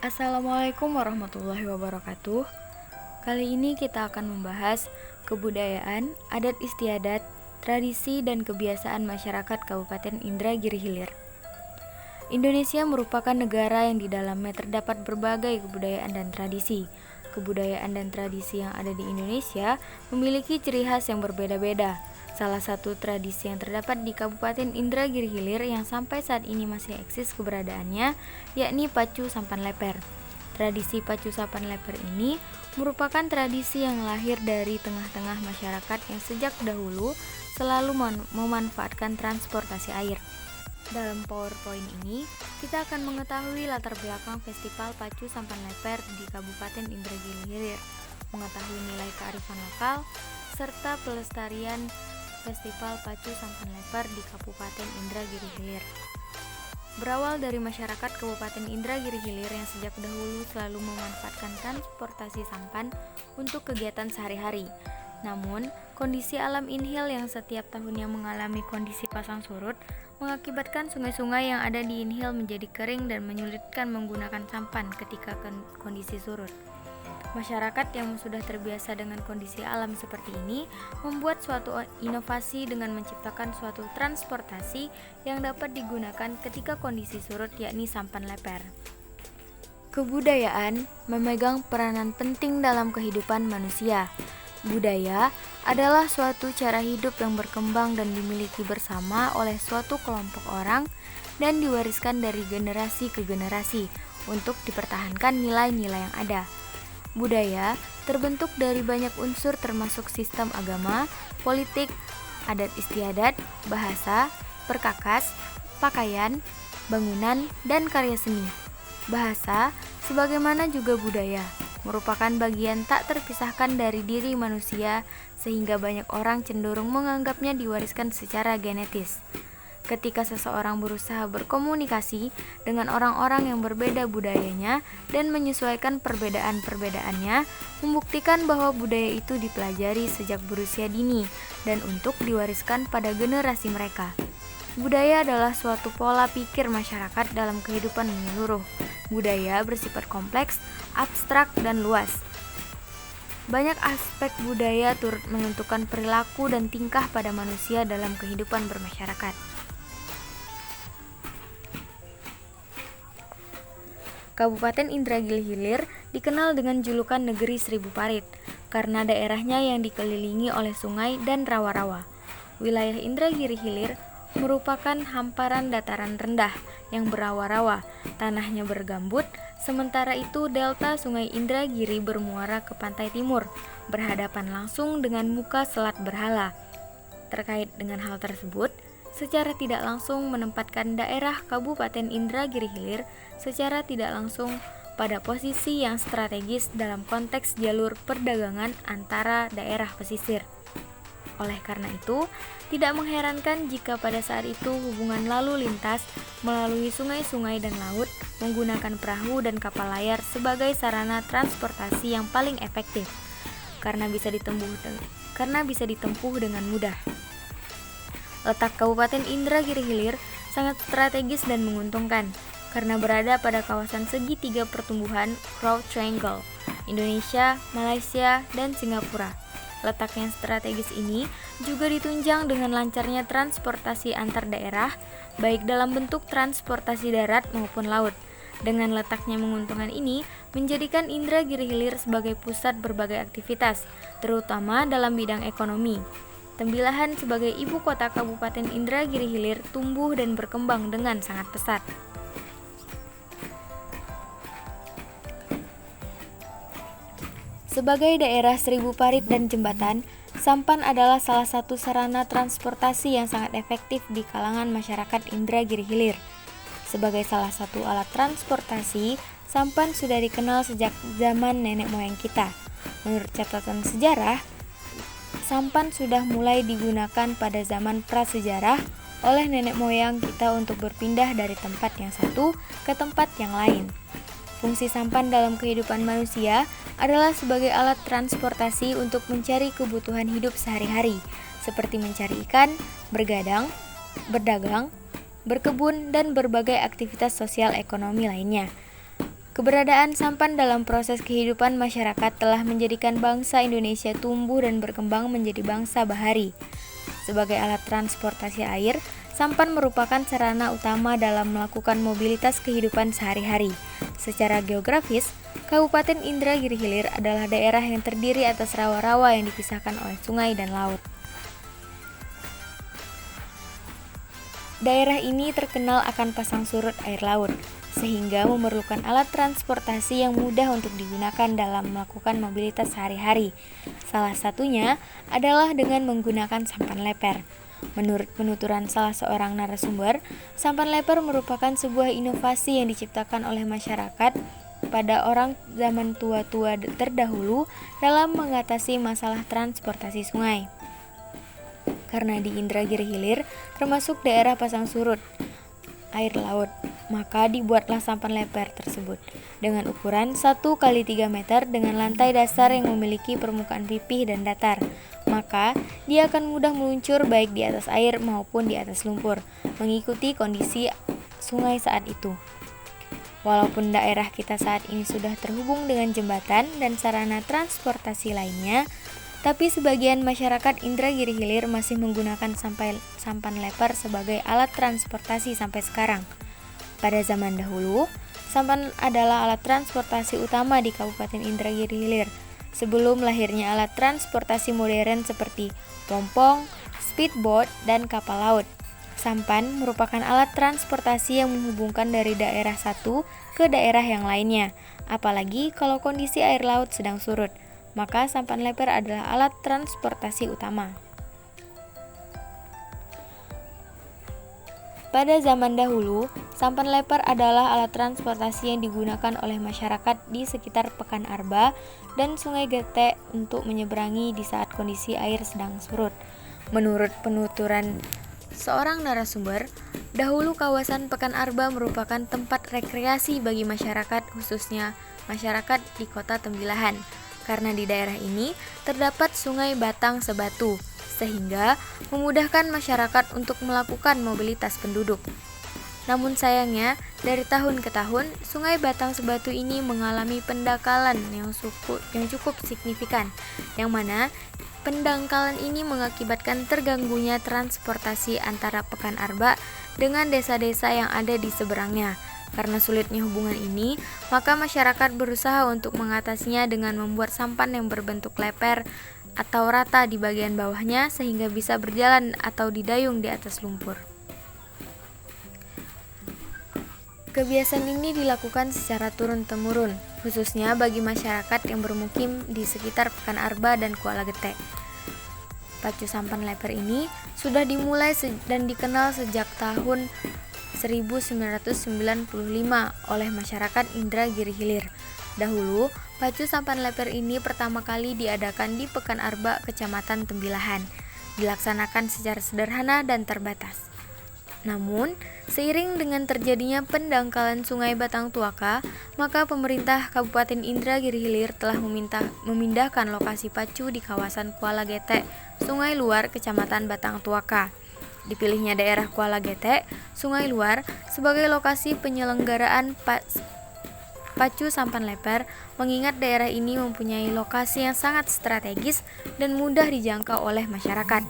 Assalamualaikum warahmatullahi wabarakatuh. Kali ini kita akan membahas kebudayaan, adat istiadat, tradisi, dan kebiasaan masyarakat Kabupaten Indragiri Hilir. Indonesia merupakan negara yang di dalamnya terdapat berbagai kebudayaan dan tradisi. Kebudayaan dan tradisi yang ada di Indonesia memiliki ciri khas yang berbeda-beda. Salah satu tradisi yang terdapat di Kabupaten Indragiri Hilir yang sampai saat ini masih eksis keberadaannya, yakni Pacu Sampan Leper. Tradisi Pacu Sampan Leper ini merupakan tradisi yang lahir dari tengah-tengah masyarakat yang sejak dahulu selalu memanfaatkan transportasi air. Dalam PowerPoint ini, kita akan mengetahui latar belakang Festival Pacu Sampan Leper di Kabupaten Indragiri Hilir, mengetahui nilai kearifan lokal, serta pelestarian Festival Pacu Sampan Leper di Kabupaten Indragiri Hilir. Berawal dari masyarakat Kabupaten Indragiri Hilir yang sejak dahulu selalu memanfaatkan transportasi sampan untuk kegiatan sehari-hari. Namun, kondisi alam inhil yang setiap tahunnya mengalami kondisi pasang surut mengakibatkan sungai-sungai yang ada di inhil menjadi kering dan menyulitkan menggunakan sampan ketika kondisi surut. Masyarakat yang sudah terbiasa dengan kondisi alam seperti ini membuat suatu inovasi dengan menciptakan suatu transportasi yang dapat digunakan ketika kondisi surut, yakni sampan leper. Kebudayaan memegang peranan penting dalam kehidupan manusia. Budaya adalah suatu cara hidup yang berkembang dan dimiliki bersama oleh suatu kelompok orang dan diwariskan dari generasi ke generasi untuk dipertahankan nilai-nilai yang ada. Budaya terbentuk dari banyak unsur termasuk sistem agama, politik, adat istiadat, bahasa, perkakas, pakaian, bangunan, dan karya seni. Bahasa, sebagaimana juga budaya, merupakan bagian tak terpisahkan dari diri manusia sehingga banyak orang cenderung menganggapnya diwariskan secara genetis. Ketika seseorang berusaha berkomunikasi dengan orang-orang yang berbeda budayanya dan menyesuaikan perbedaan-perbedaannya, membuktikan bahwa budaya itu dipelajari sejak berusia dini dan untuk diwariskan pada generasi mereka. Budaya adalah suatu pola pikir masyarakat dalam kehidupan menyeluruh. Budaya bersifat kompleks, abstrak, dan luas. Banyak aspek budaya turut menentukan perilaku dan tingkah pada manusia dalam kehidupan bermasyarakat. Kabupaten Indragiri Hilir dikenal dengan julukan Negeri Seribu Parit karena daerahnya yang dikelilingi oleh sungai dan rawa-rawa. Wilayah Indragiri Hilir merupakan hamparan dataran rendah yang berawa-rawa, tanahnya bergambut, sementara itu delta Sungai Indragiri bermuara ke pantai timur, berhadapan langsung dengan muka Selat Berhala. Terkait dengan hal tersebut, secara tidak langsung menempatkan daerah Kabupaten Indragiri Hilir secara tidak langsung pada posisi yang strategis dalam konteks jalur perdagangan antara daerah pesisir. Oleh karena itu, tidak mengherankan jika pada saat itu hubungan lalu lintas melalui sungai-sungai dan laut menggunakan perahu dan kapal layar sebagai sarana transportasi yang paling efektif karena bisa ditempuh dengan mudah. Letak Kabupaten Indragiri Hilir sangat strategis dan menguntungkan karena berada pada kawasan segitiga pertumbuhan Growth Triangle, Indonesia, Malaysia, dan Singapura. Letak yang strategis ini juga ditunjang dengan lancarnya transportasi antar daerah, baik dalam bentuk transportasi darat maupun laut. Dengan letaknya menguntungkan ini, menjadikan Indragiri Hilir sebagai pusat berbagai aktivitas, terutama dalam bidang ekonomi. Tembilahan sebagai ibu kota Kabupaten Indragiri Hilir tumbuh dan berkembang dengan sangat pesat. Sebagai daerah seribu parit dan jembatan, sampan adalah salah satu sarana transportasi yang sangat efektif di kalangan masyarakat Indragiri Hilir. Sebagai salah satu alat transportasi, sampan sudah dikenal sejak zaman nenek moyang kita. Menurut catatan sejarah, sampan sudah mulai digunakan pada zaman prasejarah oleh nenek moyang kita untuk berpindah dari tempat yang satu ke tempat yang lain. Fungsi sampan dalam kehidupan manusia adalah sebagai alat transportasi untuk mencari kebutuhan hidup sehari-hari, seperti mencari ikan, berdagang, berkebun, dan berbagai aktivitas sosial ekonomi lainnya. Keberadaan sampan dalam proses kehidupan masyarakat telah menjadikan bangsa Indonesia tumbuh dan berkembang menjadi bangsa bahari. Sebagai alat transportasi air, sampan merupakan sarana utama dalam melakukan mobilitas kehidupan sehari-hari. Secara geografis, Kabupaten Indragiri Hilir adalah daerah yang terdiri atas rawa-rawa yang dipisahkan oleh sungai dan laut. Daerah ini terkenal akan pasang surut air laut, sehingga memerlukan alat transportasi yang mudah untuk digunakan dalam melakukan mobilitas sehari-hari. Salah satunya adalah dengan menggunakan sampan leper. Menurut penuturan salah seorang narasumber, sampan leper merupakan sebuah inovasi yang diciptakan oleh masyarakat pada orang zaman tua-tua terdahulu dalam mengatasi masalah transportasi sungai. Karena di Indragiri Hilir termasuk daerah pasang surut air laut, maka dibuatlah sampan leper tersebut dengan ukuran 1 x 3 meter dengan lantai dasar yang memiliki permukaan pipih dan datar. Maka dia akan mudah meluncur baik di atas air maupun di atas lumpur, mengikuti kondisi sungai saat itu. Walaupun daerah kita saat ini sudah terhubung dengan jembatan dan sarana transportasi lainnya, tapi sebagian masyarakat Indragiri Hilir masih menggunakan sampan leper sebagai alat transportasi sampai sekarang. Pada zaman dahulu, sampan adalah alat transportasi utama di Kabupaten Indragiri Hilir, sebelum lahirnya alat transportasi modern seperti pompong, speedboat, dan kapal laut. Sampan merupakan alat transportasi yang menghubungkan dari daerah satu ke daerah yang lainnya, apalagi kalau kondisi air laut sedang surut. Maka sampan leper adalah alat transportasi utama. Pada zaman dahulu, sampan leper adalah alat transportasi yang digunakan oleh masyarakat di sekitar Pekan Arba dan Sungai Getek untuk menyeberangi di saat kondisi air sedang surut. Menurut penuturan seorang narasumber, dahulu kawasan Pekan Arba merupakan tempat rekreasi bagi masyarakat, khususnya masyarakat di Kota Tembilahan. Karena di daerah ini terdapat Sungai Batang Sebatu, sehingga memudahkan masyarakat untuk melakukan mobilitas penduduk. Namun sayangnya, dari tahun ke tahun, Sungai Batang Sebatu ini mengalami pendangkalan yang cukup signifikan, yang mana pendangkalan ini mengakibatkan terganggunya transportasi antara Pekan Arba dengan desa-desa yang ada di seberangnya. Karena sulitnya hubungan ini, maka masyarakat berusaha untuk mengatasinya dengan membuat sampan yang berbentuk leper atau rata di bagian bawahnya sehingga bisa berjalan atau didayung di atas lumpur. Kebiasaan ini dilakukan secara turun-temurun, khususnya bagi masyarakat yang bermukim di sekitar Pekan Arba dan Kuala Getek. Pacu sampan leper ini sudah dimulai dan dikenal sejak tahun 1995 oleh masyarakat Indragiri Hilir. Dahulu, pacu sampan leper ini pertama kali diadakan di Pekan Arba, Kecamatan Tembilahan, dilaksanakan secara sederhana dan terbatas. Namun, seiring dengan terjadinya pendangkalan Sungai Batang Tuaka, maka pemerintah Kabupaten Indragiri Hilir telah memindahkan lokasi pacu di kawasan Kuala Getek, Sungai Luar, Kecamatan Batang Tuaka. Dipilihnya daerah Kuala Getek, Sungai Luar sebagai lokasi penyelenggaraan pacu sampan leper, mengingat daerah ini mempunyai lokasi yang sangat strategis dan mudah dijangkau oleh masyarakat.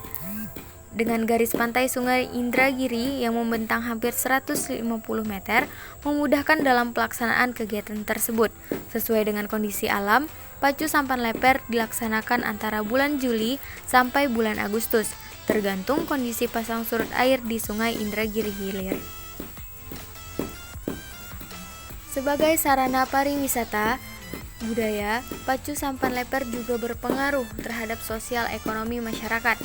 Dengan garis pantai Sungai Indragiri yang membentang hampir 150 meter, memudahkan dalam pelaksanaan kegiatan tersebut. Sesuai dengan kondisi alam, pacu sampan leper dilaksanakan antara bulan Juli sampai bulan Agustus, tergantung kondisi pasang surut air di Sungai Indragiri Hilir. Sebagai sarana pariwisata budaya, pacu sampan leper juga berpengaruh terhadap sosial ekonomi masyarakat.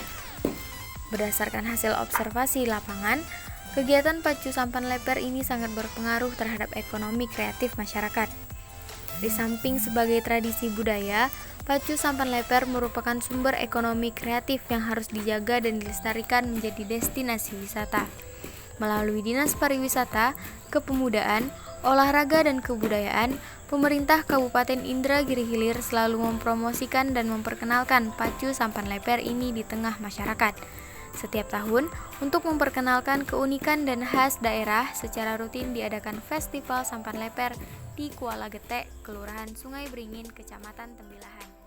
Berdasarkan hasil observasi lapangan, kegiatan pacu sampan leper ini sangat berpengaruh terhadap ekonomi kreatif masyarakat. Di samping sebagai tradisi budaya, pacu sampan leper merupakan sumber ekonomi kreatif yang harus dijaga dan dilestarikan menjadi destinasi wisata. Melalui Dinas Pariwisata, Kepemudaan, Olahraga dan Kebudayaan, pemerintah Kabupaten Indragiri Hilir selalu mempromosikan dan memperkenalkan pacu sampan leper ini di tengah masyarakat. Setiap tahun, untuk memperkenalkan keunikan dan khas daerah, secara rutin diadakan Festival Sampan Leper di Kuala Getek, Kelurahan Sungai Beringin, Kecamatan Tembilahan.